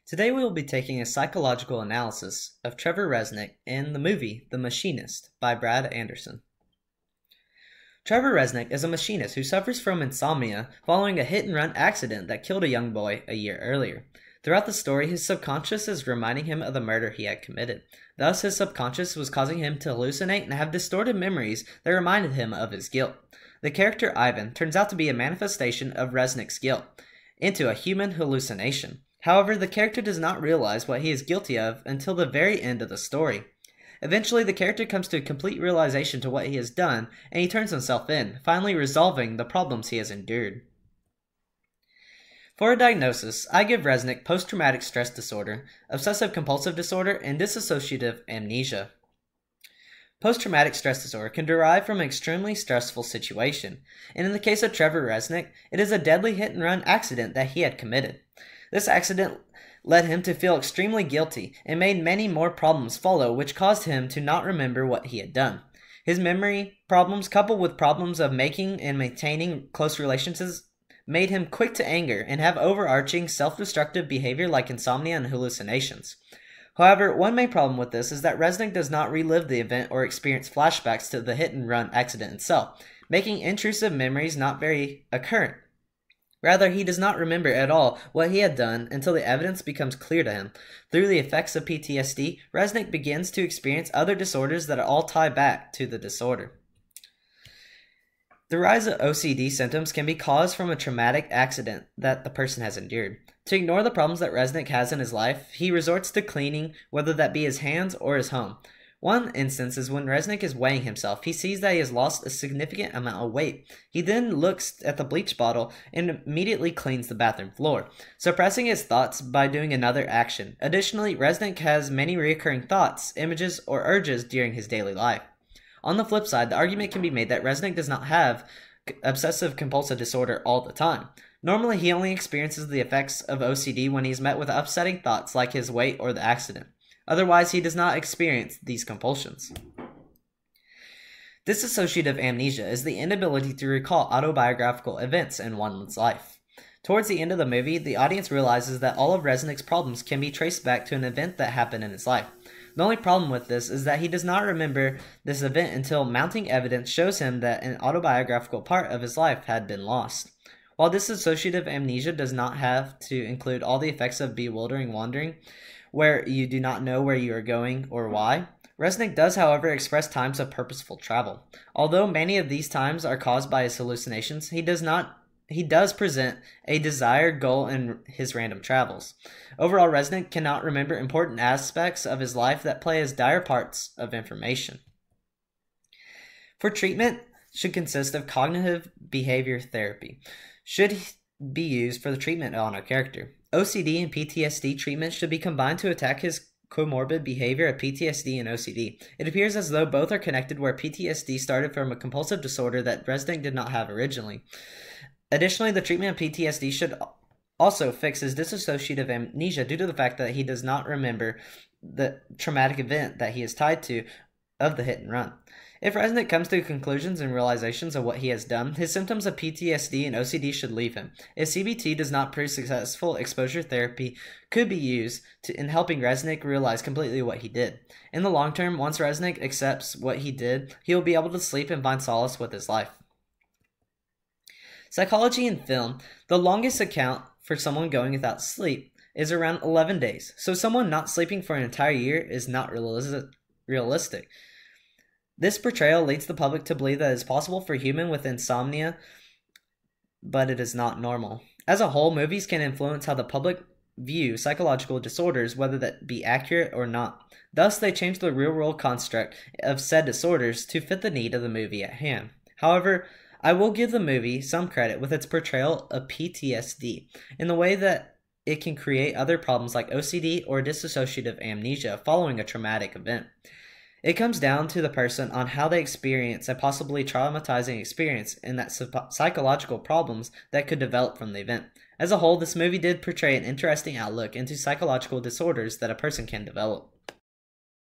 Today we will be taking a psychological analysis of Trevor Resnick in the movie The Machinist by Brad Anderson. Trevor Resnick is a machinist who suffers from insomnia following a hit-and-run accident that killed a young boy a year earlier. Throughout the story, his subconscious is reminding him of the murder he had committed. Thus, his subconscious was causing him to hallucinate and have distorted memories that reminded him of his guilt. The character Ivan turns out to be a manifestation of Resnick's guilt into a human hallucination. However, the character does not realize what he is guilty of until the very end of the story. Eventually, the character comes to a complete realization to what he has done, and he turns himself in, finally resolving the problems he has endured. For a diagnosis, I give Resnick post-traumatic stress disorder, obsessive-compulsive disorder, and dissociative amnesia. Post-traumatic stress disorder can derive from an extremely stressful situation, and in the case of Trevor Resnick, it is a deadly hit-and-run accident that he had committed. This accident led him to feel extremely guilty and made many more problems follow, which caused him to not remember what he had done. His memory problems, coupled with problems of making and maintaining close relationships, made him quick to anger and have overarching self-destructive behavior like insomnia and hallucinations. However, one main problem with this is that Resnick does not relive the event or experience flashbacks to the hit-and-run accident itself, making intrusive memories not very occurrent. Rather, he does not remember at all what he had done until the evidence becomes clear to him. Through the effects of PTSD, Resnick begins to experience other disorders that all tie back to the disorder. The rise of OCD symptoms can be caused from a traumatic accident that the person has endured. To ignore the problems that Resnick has in his life, he resorts to cleaning, whether that be his hands or his home. One instance is when Resnick is weighing himself. He sees that he has lost a significant amount of weight. He then looks at the bleach bottle and immediately cleans the bathroom floor, suppressing his thoughts by doing another action. Additionally, Resnick has many recurring thoughts, images, or urges during his daily life. On the flip side, the argument can be made that Resnick does not have obsessive-compulsive disorder all the time. Normally, he only experiences the effects of OCD when he is met with upsetting thoughts like his weight or the accident. Otherwise, he does not experience these compulsions. Dissociative amnesia is the inability to recall autobiographical events in one's life. Towards the end of the movie, the audience realizes that all of Resnick's problems can be traced back to an event that happened in his life. The only problem with this is that he does not remember this event until mounting evidence shows him that an autobiographical part of his life had been lost. While dissociative amnesia does not have to include all the effects of bewildering wandering, where you do not know where you are going or why, Resnick does, however, express times of purposeful travel. Although many of these times are caused by his hallucinations, he does present a desired goal in his random travels. Overall, Resnick cannot remember important aspects of his life that play as dire parts of information. For treatment, should consist of cognitive behavior therapy. Should be used for the treatment on our character. OCD and PTSD treatment should be combined to attack his comorbid behavior of PTSD and OCD. It appears as though both are connected, where PTSD started from a compulsive disorder that Resnick did not have originally. Additionally, the treatment of PTSD should also fix his dissociative amnesia due to the fact that he does not remember the traumatic event that he is tied to of the hit and run. If Resnick comes to conclusions and realizations of what he has done, his symptoms of PTSD and OCD should leave him. If CBT does not prove successful, exposure therapy could be used in helping Resnick realize completely what he did. In the long term, once Resnick accepts what he did, he will be able to sleep and find solace with his life. Psychology in film, the longest account for someone going without sleep is around 11 days, so someone not sleeping for an entire year is not realistic. This portrayal leads the public to believe that it is possible for a human with insomnia, but it is not normal. As a whole, movies can influence how the public view psychological disorders, whether that be accurate or not. Thus, they change the real-world construct of said disorders to fit the need of the movie at hand. However, I will give the movie some credit with its portrayal of PTSD in the way that it can create other problems like OCD or dissociative amnesia following a traumatic event. It comes down to the person on how they experience a possibly traumatizing experience and that psychological problems that could develop from the event. As a whole, this movie did portray an interesting outlook into psychological disorders that a person can develop.